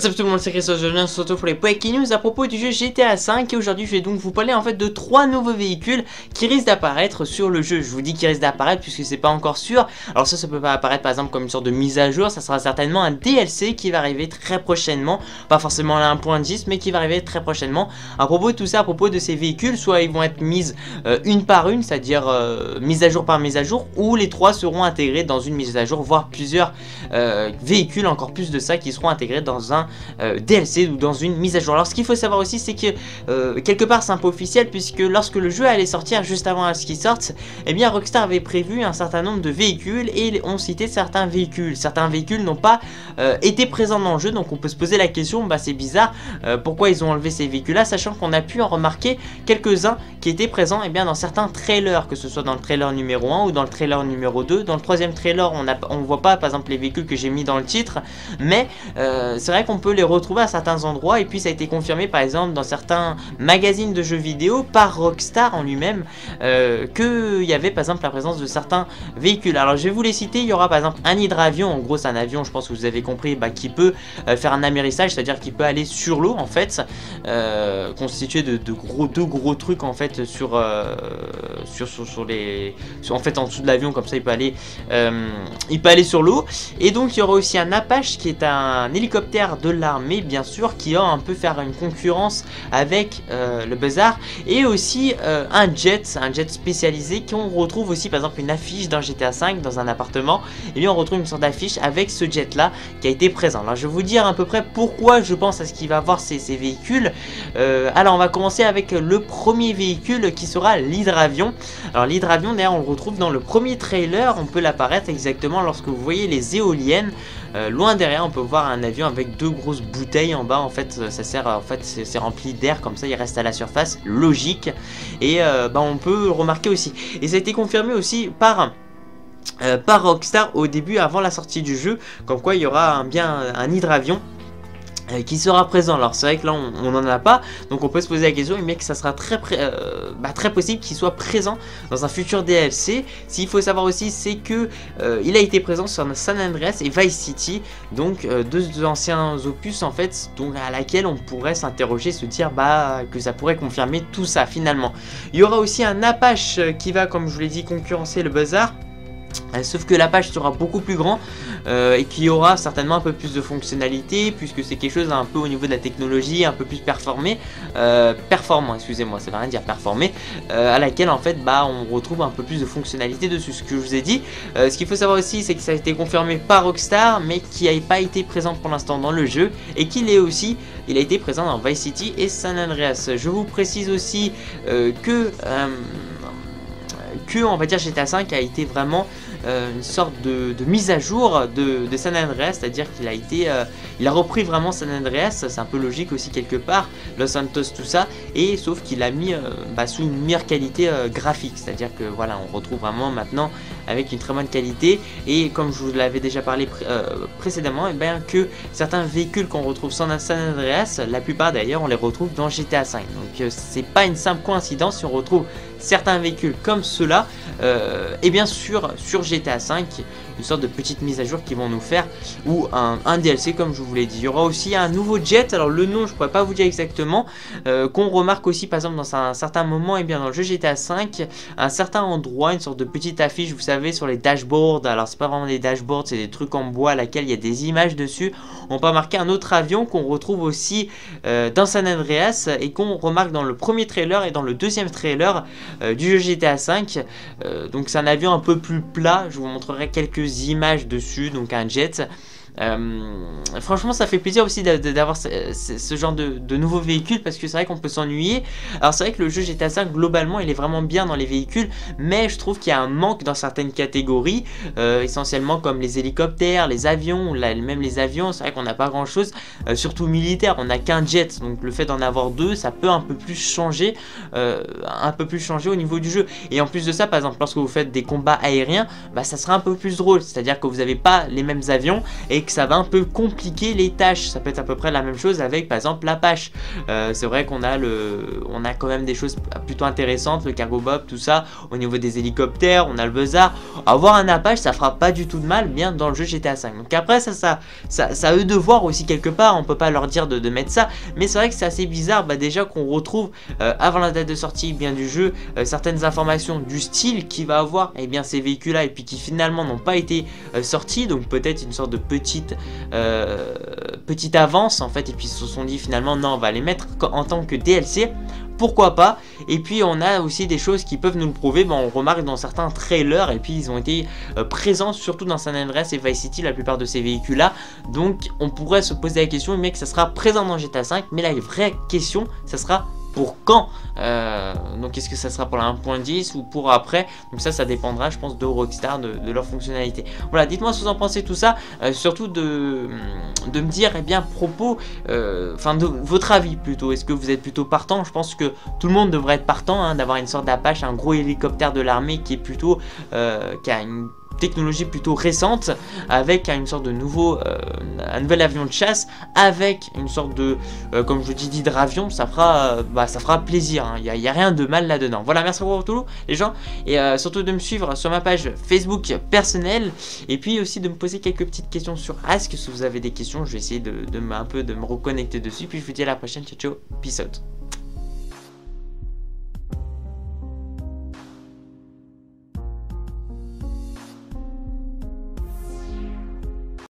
What's up tout le monde, c'est Christophe, je viens se retrouver pour les Breaking News à propos du jeu GTA 5 et aujourd'hui je vais donc vous parler en fait de 3 nouveaux véhicules qui risquent d'apparaître sur le jeu. Je vous dis qu'ils risquent d'apparaître puisque c'est pas encore sûr. Alors ça peut pas apparaître par exemple comme une sorte de mise à jour, ça sera certainement un DLC qui va arriver très prochainement, pas forcément à 1.10 mais qui va arriver très prochainement. À propos de tout ça, à propos de ces véhicules, soit ils vont être mises une par une, c'est-à-dire mise à jour par mise à jour, ou les 3 seront intégrés dans une mise à jour, voire plusieurs véhicules, encore plus de ça, qui seront intégrés dans un DLC ou dans une mise à jour. Alors ce qu'il faut savoir aussi, c'est que quelque part c'est un peu officiel, puisque lorsque le jeu allait sortir, juste avant à ce qu'il sorte, eh bien Rockstar avait prévu un certain nombre de véhicules et on citait certains véhicules. Certains véhicules n'ont pas été présents dans le jeu, donc on peut se poser la question, bah c'est bizarre, pourquoi ils ont enlevé ces véhicules là, sachant qu'on a pu en remarquer quelques-uns qui étaient présents bien dans certains trailers, que ce soit dans le trailer numéro 1 ou dans le trailer numéro 2. Dans le troisième trailer on voit pas par exemple les véhicules que j'ai mis dans le titre, mais c'est vrai qu'on peut les retrouver à certains endroits, et puis ça a été confirmé par exemple dans certains magazines de jeux vidéo par Rockstar en lui-même, qu'il y avait par exemple la présence de certains véhicules. Alors je vais vous les citer. Il y aura par exemple un hydravion, en gros c'est un avion, je pense que vous avez compris, qui peut faire un amérissage, c'est-à-dire qu'il peut aller sur l'eau en fait, constitué de deux gros trucs en fait sur en fait en dessous de l'avion, comme ça il peut aller sur l'eau. Et donc il y aura aussi un Apache qui est un hélicoptère de l'armée bien sûr, qui va un peu faire une concurrence avec le Buzzard, et aussi un jet spécialisé qu'on retrouve aussi par exemple une affiche dans GTA 5 dans un appartement, et bien on retrouve une sorte d'affiche avec ce jet là qui a été présent. Alors je vais vous dire à peu près pourquoi je pense à ce qu'il va avoir ces véhicules. Alors on va commencer avec le premier véhicule qui sera l'hydravion. Alors l'hydravion d'ailleurs on le retrouve dans le premier trailer, on peut l'apparaître exactement lorsque vous voyez les éoliennes. Loin derrière on peut voir un avion avec deux grosses bouteilles en bas, en fait ça sert, en fait c'est rempli d'air, comme ça il reste à la surface, logique. Et on peut le remarquer aussi, et ça a été confirmé aussi par Rockstar au début, avant la sortie du jeu, comme quoi il y aura un hydravion qui sera présent. Alors c'est vrai que là on n'en a pas, donc on peut se poser la question, mais que ça sera très possible qu'il soit présent dans un futur DLC. S'il faut savoir aussi, c'est que il a été présent sur San Andreas et Vice City, donc deux anciens opus en fait, donc à laquelle on pourrait s'interroger, se dire que ça pourrait confirmer tout ça finalement. Il y aura aussi un Apache qui va, comme je vous l'ai dit, concurrencer le Buzzard. Sauf que l'Apache sera beaucoup plus grand et qui aura certainement un peu plus de fonctionnalités, puisque c'est quelque chose un peu au niveau de la technologie, un peu plus performant, excusez-moi, ça veut rien dire performé, à laquelle en fait on retrouve un peu plus de fonctionnalités dessus, ce que je vous ai dit. Ce qu'il faut savoir aussi, c'est que ça a été confirmé par Rockstar, mais qui n'a pas été présent pour l'instant dans le jeu, et qu'il est aussi, il a été présent dans Vice City et San Andreas. Je vous précise aussi que on va dire GTA 5 a été vraiment une sorte de mise à jour de San Andreas, c'est-à-dire qu'il a été il a repris vraiment San Andreas, c'est un peu logique aussi quelque part, Los Santos, tout ça, et sauf qu'il a mis sous une meilleure qualité graphique, c'est-à-dire que voilà, on retrouve vraiment maintenant avec une très bonne qualité. Et comme je vous l'avais déjà parlé précédemment, que certains véhicules qu'on retrouve sur San Andreas, la plupart d'ailleurs on les retrouve dans GTA 5, donc c'est pas une simple coïncidence si on retrouve certains véhicules comme ceux-là, et bien sûr sur GTA 5, une sorte de petite mise à jour qu'ils vont nous faire, ou un DLC comme je vous l'ai dit. Il y aura aussi un nouveau jet, alors le nom je pourrais pas vous dire exactement, qu'on remarque aussi par exemple dans un certain moment dans le jeu GTA 5, un certain endroit, une sorte de petite affiche, vous savez, sur les dashboards. Alors c'est pas vraiment des dashboards, c'est des trucs en bois à laquelle il y a des images dessus. On peut remarquer un autre avion qu'on retrouve aussi dans San Andreas, et qu'on remarque dans le premier trailer et dans le deuxième trailer du jeu GTA 5. Donc c'est un avion un peu plus plat, je vous montrerai quelques images dessus, donc un jet. Franchement ça fait plaisir aussi d'avoir ce genre de nouveaux véhicules, parce que c'est vrai qu'on peut s'ennuyer. Alors c'est vrai que le jeu GTA 5 globalement il est vraiment bien dans les véhicules, mais je trouve qu'il y a un manque dans certaines catégories, essentiellement comme les hélicoptères, les avions, même les avions, c'est vrai qu'on n'a pas grand chose, surtout militaire, on n'a qu'un jet, donc le fait d'en avoir deux, ça peut un peu plus changer au niveau du jeu. Et en plus de ça, par exemple lorsque vous faites des combats aériens, ça sera un peu plus drôle, c'est à dire que vous n'avez pas les mêmes avions et et que ça va un peu compliquer les tâches. Ça peut être à peu près la même chose avec par exemple l'Apache. C'est vrai qu'on a quand même des choses plutôt intéressantes, le Cargo Bob, tout ça, au niveau des hélicoptères, on a le Buzzard. Avoir un Apache, ça fera pas du tout de mal, bien dans le jeu GTA 5. Donc après, ça à eux de voir aussi quelque part, on peut pas leur dire de mettre ça, mais c'est vrai que c'est assez bizarre, déjà qu'on retrouve avant la date de sortie bien du jeu, certaines informations du style qui va avoir ces véhicules là et puis qui finalement n'ont pas été sortis, donc peut-être une sorte de petite avance en fait, et puis ils se sont dit finalement non, on va les mettre en tant que DLC. Pourquoi pas? Et puis on a aussi des choses qui peuvent nous le prouver. On remarque dans certains trailers, et puis ils ont été présents surtout dans San Andreas et Vice City, la plupart de ces véhicules là. Donc on pourrait se poser la question, mais que ça sera présent dans GTA 5, mais la vraie question, ça sera pour quand? Donc est-ce que ça sera pour la 1.10 ou pour après? Donc ça dépendra, je pense, de Rockstar, de leur fonctionnalité. Voilà, dites-moi ce que vous en pensez, tout ça, surtout de me dire à propos, de votre avis plutôt. Est-ce que vous êtes plutôt partant? Je pense que tout le monde devrait être partant, d'avoir une sorte d'Apache, un gros hélicoptère de l'armée qui est plutôt, qui a une technologie plutôt récente, avec une sorte de un nouvel avion de chasse, avec une sorte de, comme je dis, d'hydravion. Ça fera plaisir, il n'y a rien de mal là-dedans. Voilà, merci pour tout les gens, et surtout de me suivre sur ma page Facebook personnelle, et puis aussi de me poser quelques petites questions sur Ask. Si vous avez des questions, je vais essayer un peu de me reconnecter dessus, puis je vous dis à la prochaine, ciao ciao, peace out.